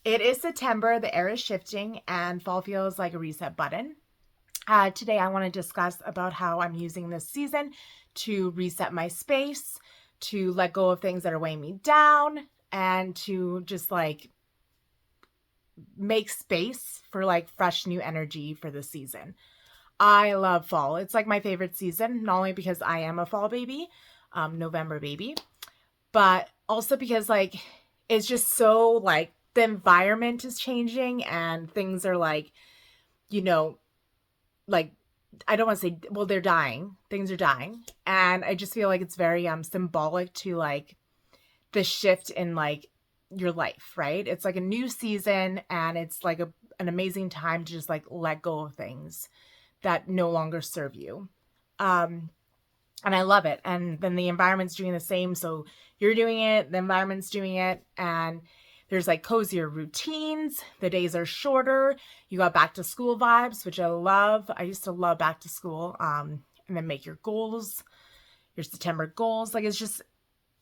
It is September, the air is shifting, and fall feels like a reset button. Today, I want to discuss about how I'm using this season to reset my space, to let go of things that are weighing me down, and to just like make space for like fresh new energy for the season. I love fall. It's like my favorite season, not only because I am a fall baby, November baby, but also because like it's just so like the environment is changing and things are like, you know, like I don't want to say, well, they're dying. Things are dying. And I just feel like it's very symbolic to like the shift in like your life, right? It's like a new season and it's like an amazing time to just like let go of things that no longer serve you. Um, and I love it. And then the environment's doing the same. So you're doing it, the environment's doing it, and there's like cozier routines. The days are shorter. You got back to school vibes, which I love. I used to love back to school. And then make your goals, your September goals. Like it's just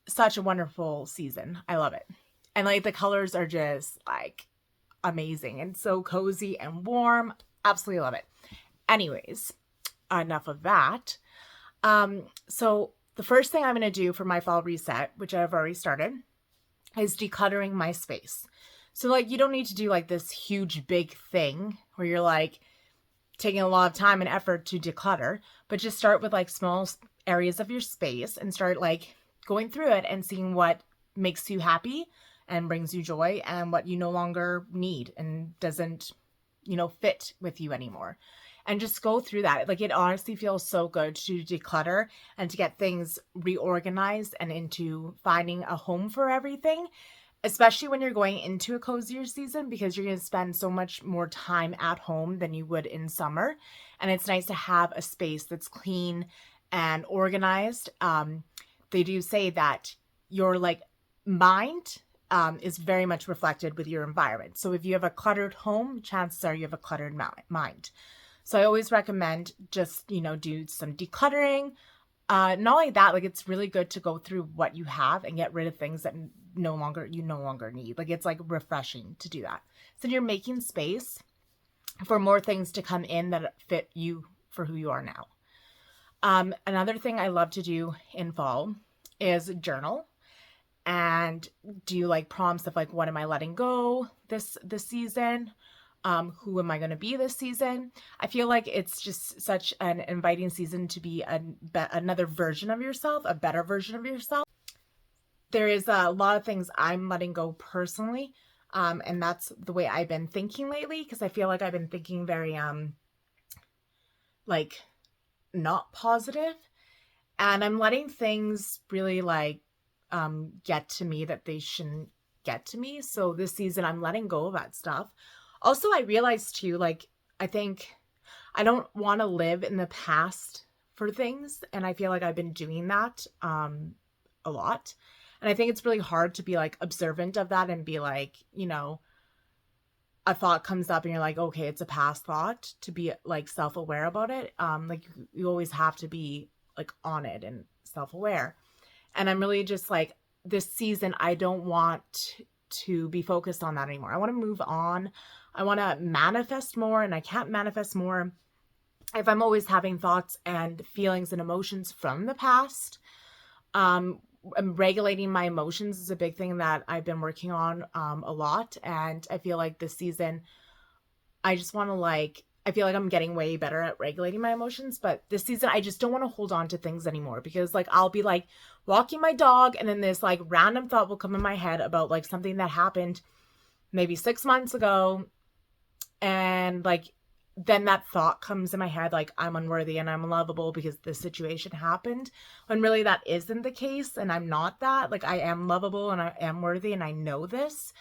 such a wonderful season. I love it. And like the colors are just like amazing and so cozy and warm. Absolutely love it. Anyways, enough of that. So the first thing I'm going to do for my fall reset, which I've already started, is decluttering my space. So like you don't need to do like this huge big thing where you're like taking a lot of time and effort to declutter, but just start with like small areas of your space and start like going through it and seeing what makes you happy and brings you joy and what you no longer need and doesn't, fit with you anymore. And just go through that. Like it honestly feels so good to declutter and to get things reorganized and into finding a home for everything, especially when you're going into a cozier season because you're going to spend so much more time at home than you would in summer. And it's nice to have a space that's clean and organized. They do say that your like mind is very much reflected with your environment. So if you have a cluttered home, chances are you have a cluttered mind. So I always recommend just, do some decluttering. Not only that, like it's really good to go through what you have and get rid of things that you no longer need. Like it's like refreshing to do that. So you're making space for more things to come in that fit you for who you are now. Another thing I love to do in fall is journal and do like prompts of like, what am I letting go this season? Who am I going to be this season? I feel like it's just such an inviting season to be another version of yourself, a better version of yourself. There is a lot of things I'm letting go personally. And that's the way I've been thinking lately because I feel like I've been thinking very, like not positive, and I'm letting things really like, get to me that they shouldn't get to me. So this season I'm letting go of that stuff. Also, I realized too, like, I think I don't want to live in the past for things. And I feel like I've been doing that a lot. And I think it's really hard to be like observant of that and be like, a thought comes up and you're like, okay, it's a past thought, to be like self-aware about it. Like you always have to be like on it and self-aware. And I'm really just like, this season, I don't want to be focused on that anymore. I want to move on. I want to manifest more, and I can't manifest more if I'm always having thoughts and feelings and emotions from the past. Regulating my emotions is a big thing that I've been working on a lot. And I feel like this season, I just want to like, I feel like I'm getting way better at regulating my emotions, but this season I just don't want to hold on to things anymore because like I'll be like walking my dog and then this like random thought will come in my head about like something that happened maybe 6 months ago, and like then that thought comes in my head like I'm unworthy and I'm unlovable because this situation happened, when really that isn't the case and I'm not that. Like I am lovable and I am worthy and I know this.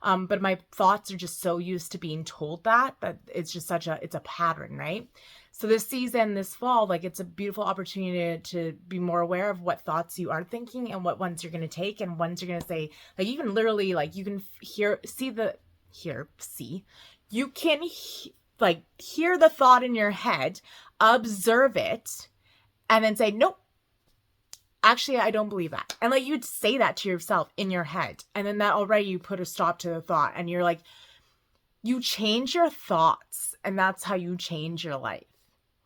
But my thoughts are just so used to being told that it's just it's a pattern, right? So this season, this fall, like it's a beautiful opportunity to be more aware of what thoughts you are thinking and what ones you're going to take and ones you're going to say. Like you can literally, like you can you can like hear the thought in your head, observe it, and then say, nope, actually, I don't believe that. And like, you'd say that to yourself in your head. And then that already, you put a stop to the thought, and you're like, you change your thoughts, and that's how you change your life,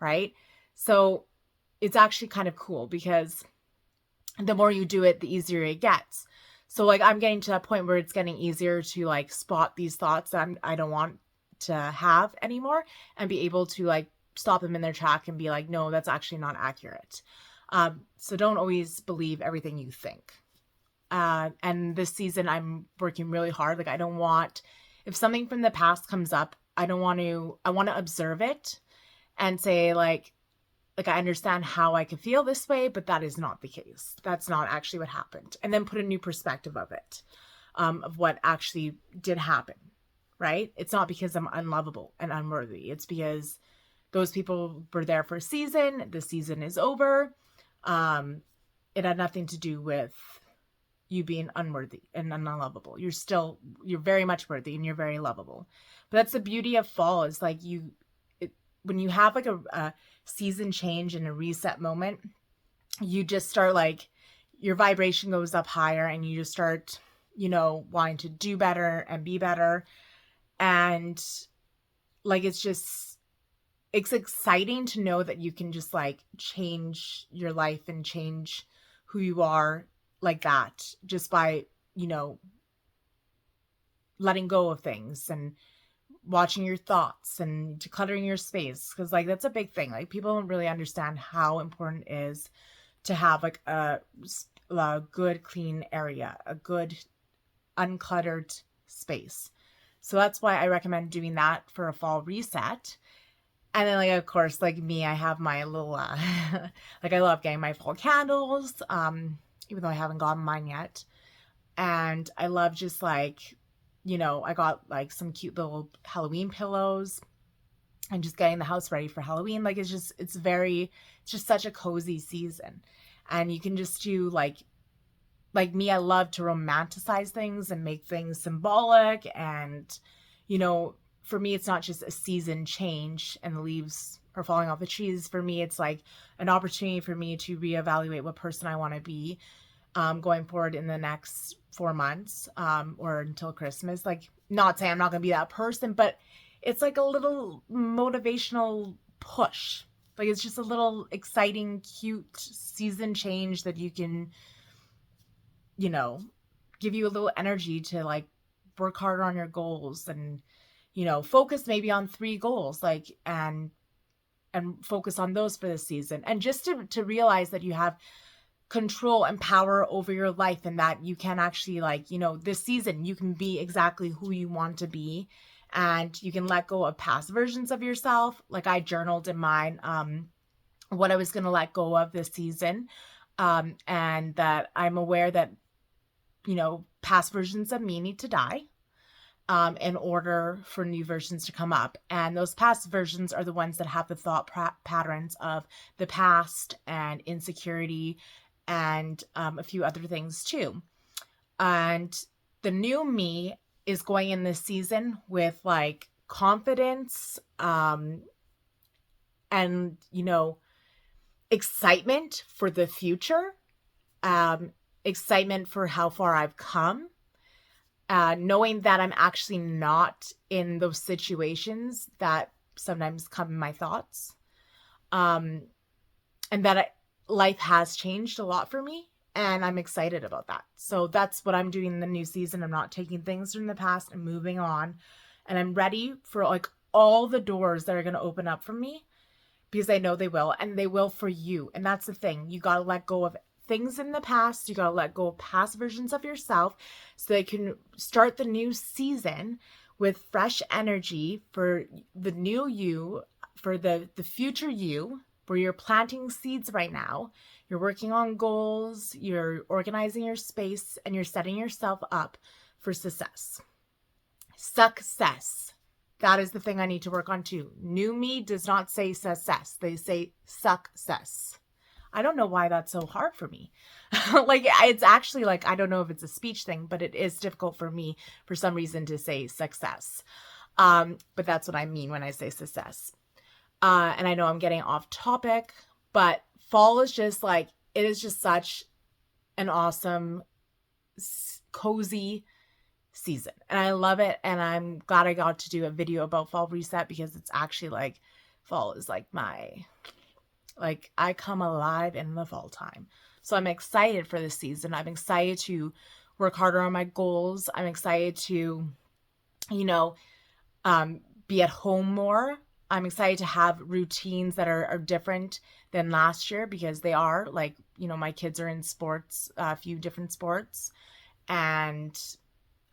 right? So it's actually kind of cool, because the more you do it, the easier it gets. So like, I'm getting to that point where it's getting easier to like spot these thoughts that I don't want to have anymore, and be able to like stop them in their track and be like, no, that's actually not accurate. So don't always believe everything you think. And this season I'm working really hard. Like, I don't want, if something from the past comes up, I want to observe it and say like I understand how I could feel this way, but that is not the case. That's not actually what happened. And then put a new perspective of it, of what actually did happen, right? It's not because I'm unlovable and unworthy. It's because those people were there for a season. The season is over. It had nothing to do with you being unworthy and unlovable. You're very much worthy, and you're very lovable. But that's the beauty of fall, is like when you have like a season change and a reset moment, you just start like, your vibration goes up higher, and you just start, wanting to do better and be better. And like, it's exciting to know that you can just like change your life and change who you are like that, just by, letting go of things and watching your thoughts and decluttering your space. Because like, that's a big thing. Like, people don't really understand how important it is to have like a good clean area, a good uncluttered space. So that's why I recommend doing that for a fall reset. And then like, of course, like me, I have my little like, I love getting my fall candles, even though I haven't gotten mine yet. And I love just like, I got like some cute little Halloween pillows, and just getting the house ready for Halloween. Like, it's just such a cozy season. And you can just do like me, I love to romanticize things and make things symbolic. And, for me, it's not just a season change and the leaves are falling off the trees. For me, it's like an opportunity for me to reevaluate what person I want to be, going forward in the next 4 months, or until Christmas. Like, not saying I'm not going to be that person, but it's like a little motivational push. Like, it's just a little exciting, cute season change that you can, give you a little energy to like work harder on your goals, and, focus maybe on 3 goals, like, and focus on those for this season. And just to realize that you have control and power over your life, and that you can actually like, this season you can be exactly who you want to be, and you can let go of past versions of yourself. Like, I journaled in mine, what I was going to let go of this season. And that I'm aware that, past versions of me need to die, in order for new versions to come up. And those past versions are the ones that have the thought patterns of the past and insecurity, and a few other things too. And the new me is going in this season with like confidence, and, excitement for the future, excitement for how far I've come, knowing that I'm actually not in those situations that sometimes come in my thoughts, and that life has changed a lot for me, and I'm excited about that. So that's what I'm doing in the new season. I'm not taking things from the past and moving on, and I'm ready for like all the doors that are going to open up for me, because I know they will, and they will for you. And that's the thing. You got to let go of things in the past. You got to let go of past versions of yourself, so that you can start the new season with fresh energy for the new you, for the future you, where you're planting seeds right now. You're working on goals, you're organizing your space, and you're setting yourself up for success. Success. That is the thing I need to work on too. New me does not say success. They say success. I don't know why that's so hard for me. Like, it's actually like, I don't know if it's a speech thing, but it is difficult for me for some reason to say success. But that's what I mean when I say success. And I know I'm getting off topic, but fall is just like, it is just such an awesome, cozy season. And I love it. And I'm glad I got to do a video about fall reset, because it's actually like fall is like I come alive in the fall time. So I'm excited for this season. I'm excited to work harder on my goals. I'm excited to, you know, be at home more. I'm excited to have routines that are different than last year, because they are like, my kids are in sports, a few different sports, and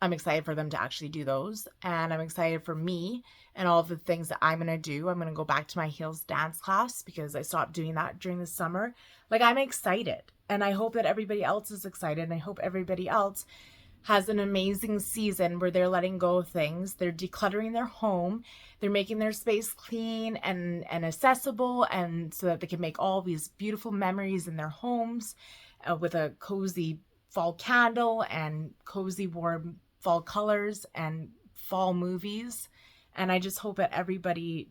I'm excited for them to actually do those. And I'm excited for me and all of the things that I'm going to do. I'm going to go back to my heels dance class, because I stopped doing that during the summer. Like, I'm excited, and I hope that everybody else is excited. And I hope everybody else has an amazing season where they're letting go of things. They're decluttering their home. They're making their space clean and accessible, and so that they can make all these beautiful memories in their homes, with a cozy fall candle and cozy warm fall colors and fall movies. And I just hope that everybody,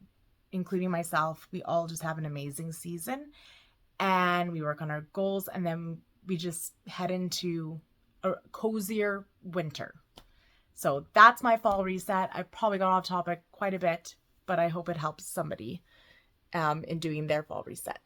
including myself, we all just have an amazing season, and we work on our goals, and then we just head into a cozier winter. So that's my fall reset. I probably got off topic quite a bit, but I hope it helps somebody in doing their fall reset.